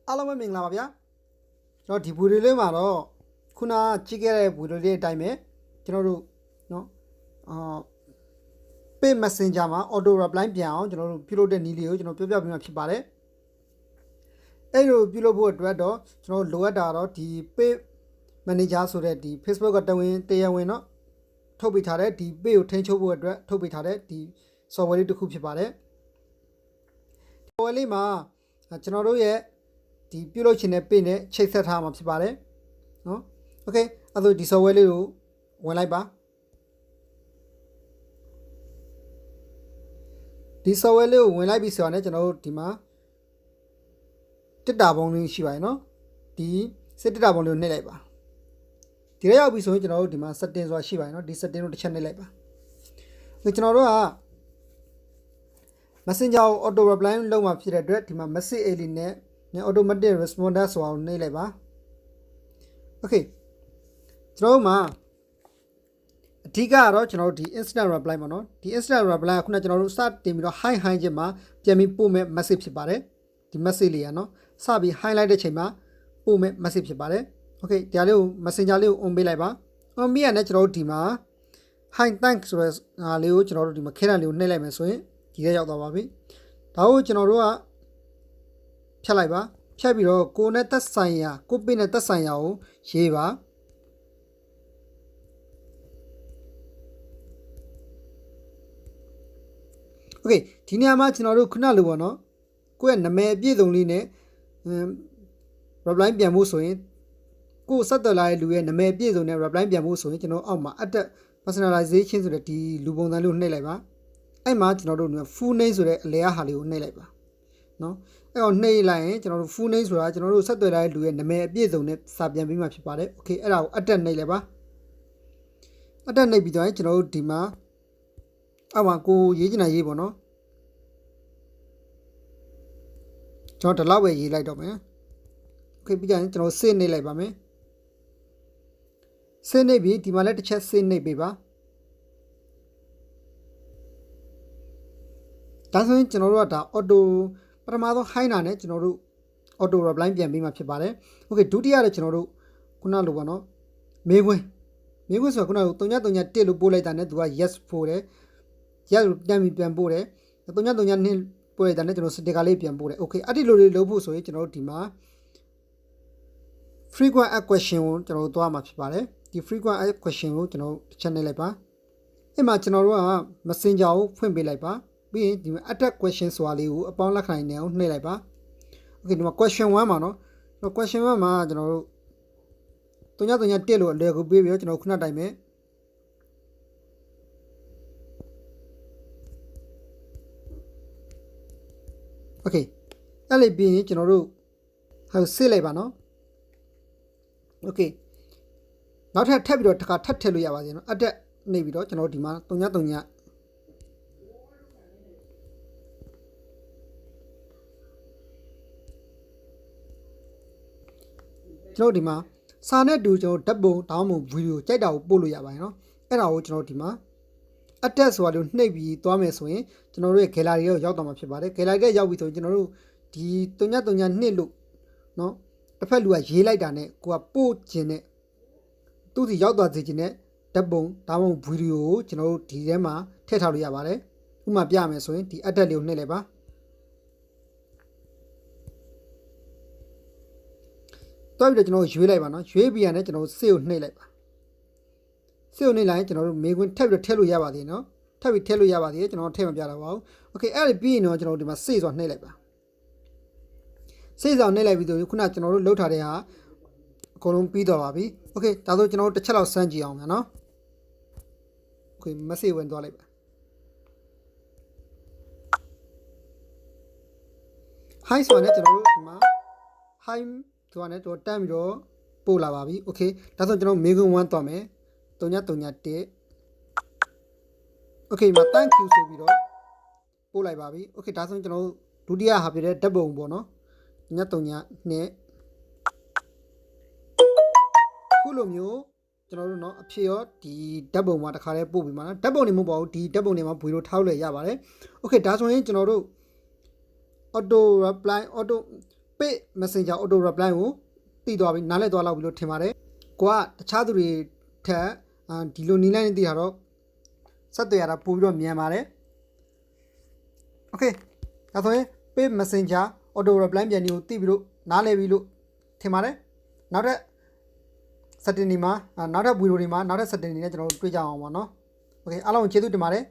အားလုံးပဲမင်္ဂလာပါဗျာကျွန်တော်ဒီဗီဒီယိုလေးမှာတော့ခုနကြည့်ခဲ့တဲ့ဗီဒီယိုလေးအတိုင်းပဲကျွန်တော်တို့နော်Page Messenger မှာ auto reply ပြန်အောင်ကျွန်တော်တို့ပြုလုပ်တဲ့နည်းလေးကိုကျွန်တော်ပြောပြပေးမှာဖြစ်ပါတယ်အဲ့လိုပြုလုပ်ဖို့အတွက်တော့ကျွန်တော်လိုအပ်တာတော့ဒီ Page Manager ဆိုတဲ့ဒီ Facebook ကတရားဝင်เนาะထုတ်ပေးထားတဲ့ဒီ page ကိုထိန်းချုပ်ဖို့အတွက်ထုတ်ပေးထားတဲ့ဒီ software လေးတစ်ခုဖြစ်ပါတယ် software လေးမှာကျွန်တော်တို့ရဲ့ဒီပြုလုပ်ချင်တဲ့ page နဲ့ချိတ်ဆက်ထားမှာဖြစ်ပါတယ်နော် okay အဲ့ဒါဒီ software လေးကိုဝင်လိုက်ပါဒီ software လေးကိုဝင်လိုက်ပြီဆိုတော့ねကျွန်တော်တို့ဒီမှာတက်တာပုံလေးရှိပါတယ်နော်ဒီစစ်တက်တာပုံလေးကိုနှိပ်လိုက်ပါဒီရောက်ပြီဆိုရင်ကျွန်တော်တို့ဒီမှာ setting ဆိုတာရှိပါတယ်နော်ဒီ setting ကိုတစ်ချက်နှိပ်လိုက်ပါကျွန်တော်တို့က Messenger ကို auto reply လုပ်မှာဖြစ်တဲ့အတွက်ဒီမှာ message alien နဲ့ automatic responder ဆိုတာကိုနှိပ်လိုက်ပါ okay ကျွန်တော်တို့မှာအဓိကကတော့ကျွန်တော်တို့ဒီ instant reply ပါနော်ဒီ instant reply ကခုနကျွန်တော်တို့စတင်ပြီးတော့ hi ချင်းမှာပြန်ပြီးပို့မဲ့ message ဖြစ်ပါတယ်ဒီ message လေးကနော်စပြီး highlight တဲ့ချိန်မှာပို့မဲ့ message ဖြစ်ပါတယ်okay ဒီလေးကို Messenger လေးကို on ပေးလိုက်ပါ on ပေးရတဲ့ကျွန်တော်တို့ဒီမှာ hi thanks ဆိုတဲ့ဟာလေးကိုကျွန်တော်တို့ဒီမှာခဲတံလေးကိုနှိပ်လိုက်မယ်ဆိုရင်ဒီထဲရောက်သွားပါပြီဒါကိုကျွန်တော်တို့ကဖြတ်လိုက်ပါဖြတ်ပြီးတော့ကိုယ်နဲ့သက်ဆိုင်ရာကိုပင်းနဲ့သက်ဆိုင်ရာကိုရေးပါโอเคဒီနေရာမှာကျွန်တော်တို့ခုနလိုပေါ့နော်ကိုယ့်ရဲ့နာမည်အပြည့်စုံလေးနဲ့reply ပြန်ဖို့ဆိုရင်ကိုဆက်သွယ်လာတဲ့လူရဲ့နာမည်အပြည့်စုံနဲ့ reply ပြန်ဖို့ဆိုရင်ကျွန်တော်အောက်မှာ add personalization ဆိုတဲ့ဒီလူပုံစံလေးကိုနှိပ်လိုက်ပါအဲ့မှာကျွန်တော်တို့ full name ဆိုတဲ့အလဲအဟာလေးကိုနှိပ်လိုက်ပါနော်အဲ့တော့နှိပ်လိုက်ရင်ကျွန်တော်တို့ full name ဆိုတာကျွန်တော်တို့ဆက်သွယ်လာတဲ့လူရဲ့နာမည်အပြည့်စုံနဲ့စာပြန်ပြီးမှဖြစ်ပါတယ်โอเคအဲ့ဒါကို add နှိပ်လိုက်ပါ add နှိပ်ပြီးတော့ကျွန်တော်တို့ဒီမှာအောက်မှာကိုရေးချင်တာရေးပေါ့နော်ကျွန်တော်ဒီလောက်ပဲရေးလိုက်တော့မယ်โอเคပြီးကြရင်ကျွန်တော် save နှိပ်လိုက်ပါမယ် save နှိပ်ပြီးဒီမှာလည်းတစ်ချက် save နှိပ်ပေးပါဒါဆိုရင်ကျွန်တော်တို့ကဒါ auto ပထမဆုံး high နာနဲ့ကျွန်တော်တို့ auto reply ပြန်ပေးမှာဖြစ်ပါတယ်โอเคဒုတိယတော့ကျွန်တော်တို့ခုနလိုပေါ့နော်မေးခွန်းဆိုတော့ခုနက331လို့ပို့လိုက်တာနဲ့သူက yes ပို့တယ် yes ပြန်ပို့တယ်332ပို့လိုက်တာနဲ့ကျွန်တော် sticker လေးပြန်ပို့တယ်โอเคအဲ့ဒီလိုလေးလုပ်ဖို့ဆိုရင်ကျွန်တော်တို့ဒီမှာ frequent ask question ကိုကျွန်တော်တို့သွားမှာဖြစ်ပါတယ်ဒီ frequent ask question ကိုကျွန်တော်တစ်ချက်နှိပ်လိုက်ပါအဲ့မှာကျွန်တော်တို့က messenger ကိုဖွင့်ပေးလိုက်ပါပြီးရင်ဒီမှာ attack question ဆိုတာလေးကိုအပေါင်းလက္ခဏာနဲ့နှိပ်လိုက်ပါ okay ဒီမှာ question 1မှာနော် question 1မှာကျွန်တော်တို့331လို့အလွယ်ကိုပေးပြီးတော့ကျွန်တော်ခုနတိုင်ပဲokay အဲ့လေးပြီးရင်ကျွန်တော်တို့ဟိုစစ်လိုက်ပါနော် okay နောက်ထပ်ပြီးတော့တစ်ခါထပ်ထည့်လို့ရပါသေးတယ်နော်အတက်နေပြီးတော့ကျွန်တော်ဒီမှာ333ကျွန်တော်ဒီမှာစာနဲ့တူကျွန်တော်ဓာတ်ပုံတောင်းပုံဗီဒီယိုကြိုက်တာကိုပို့လို့ရပါတယ်နော်အဲ့ဒါကိုကျွန်တော်ဒီမှာအတက်ဆိုတာလို့နှိပ်ပြီးသွားမယ်ဆိုရင်ကျွန်တော်တို့ရဲ့ gallery ကိုရောက်သွားမှာဖြစ်ပါတယ် gallery ကရောက်ပြီဆိုရင်ကျွန်တော်တို့ဒီ332လို့နော်တစ်ဖက်လူကရေးလိုက်တာနဲ့ကိုကပို့ခြင်းနဲ့သူ့စီရောက်သွားစေခြင်းနဲ့ဓာတ်ပုံဒါမှမဟုတ်ဗီဒီယိုကိုကျွန်တော်တို့ဒီထဲမှာထည့်ထားလို့ရပါတယ်ဥပမာပြမယ်ဆိုရင်ဒီအတက်လေးကိုနှိပ်လိုက်ပါတော့ပြီးတော့ကျွန်တော်ရွေးလိုက်ပါနော်ရွေးပြီးရတယ်ကျွန်တော်စေ့ကိုနှိပ်လိုက်ပါစေ့ကိုနှိပ်လိုက်ရင်ကျွန်တော်တို့မေးခွန်းထပ်ပြီးတော့ထည့်လို့ရပါသေးတယ်နော်ထပ်ပြီးထည့်လို့ရပါသေးတယ်ကျွန်တော်ထည့်မပြတော့ပါဘူးโอเคအဲ့ဒါပြီးရင်တော့ကျွန်တော်တို့ဒီမှာစေ့ဆိုတာနှိပ်လိုက်ပါစေ့ဆိုတာနှိပ်လိုက်ပြီးတော့ခုနကျွန်တော်တို့လှုပ်ထားတဲ့ဟာအကုန်လုံးပြီးတော့ပါပြီโอเคဒါဆိုကျွန်တော်တို့တစ်ချက်လောက်စမ်းကြည့်အောင်မယ်နော်โอเค message ဝင်သွားလိုက်ပါ hi ဆိုတော့ကျွန်တော်တို့ဒီမှာ hi ဆိုတာနဲ့တော့တန်းပြီးတော့ပို့လာပါပြီโอเคဒါဆိုကျွန်တော်မေးခွန်း1သွားမယ်331โอเคမှာ thank you ဆိုပြီးတော့ပို့လိုက်ပါပြီโอเคဒါဆိုကျွန်တော်တို့ဒုတိယဟာပြတဲ့ဓာတ်ပုံပေါ့နော်332ခုလိုမျိုးကျွန်တော်တို့เนาะအဖြစ်ရောဒီဓာတ်ပုံမှာတစ်ခါတည်းပို့ပြီးမှာနော်ဓာတ်ပုံနေမဟုတ်ပါဘူးဒီဓာတ်ပုံတွေမှာဗီဒီယိုထောက်လဲရပါတယ်โอเคဒါဆိုရင်ကျွန်တော်တို့ auto reply auto page messenger auto reply ကိုတည်သွားပြီနားလည်သွားလောက်ပြီလို့ထင်ပါတယ်ကိုကတခြားသူတွေထက်ဒီလိုနီးလိုက်နေတည်တာတော့ဆက်သွယ်ရတာပို့ပြီးတော့မြန်ပါတယ် okay ဒါဆိုရင် page messenger auto reply ပြန်ဒီကိုတည်ပြီးလို့နားလည်ပြီလို့ထင်ပါတယ်နောက်ထပ် setting တွေမှာနောက်ထပ် video တွေမှာနောက်ထပ် setting တွေနဲ့ကျွန်တော်တို့တွေ့ကြအောင်ပါเนาะ okay အားလုံးကျေးဇူးတင်ပါတယ်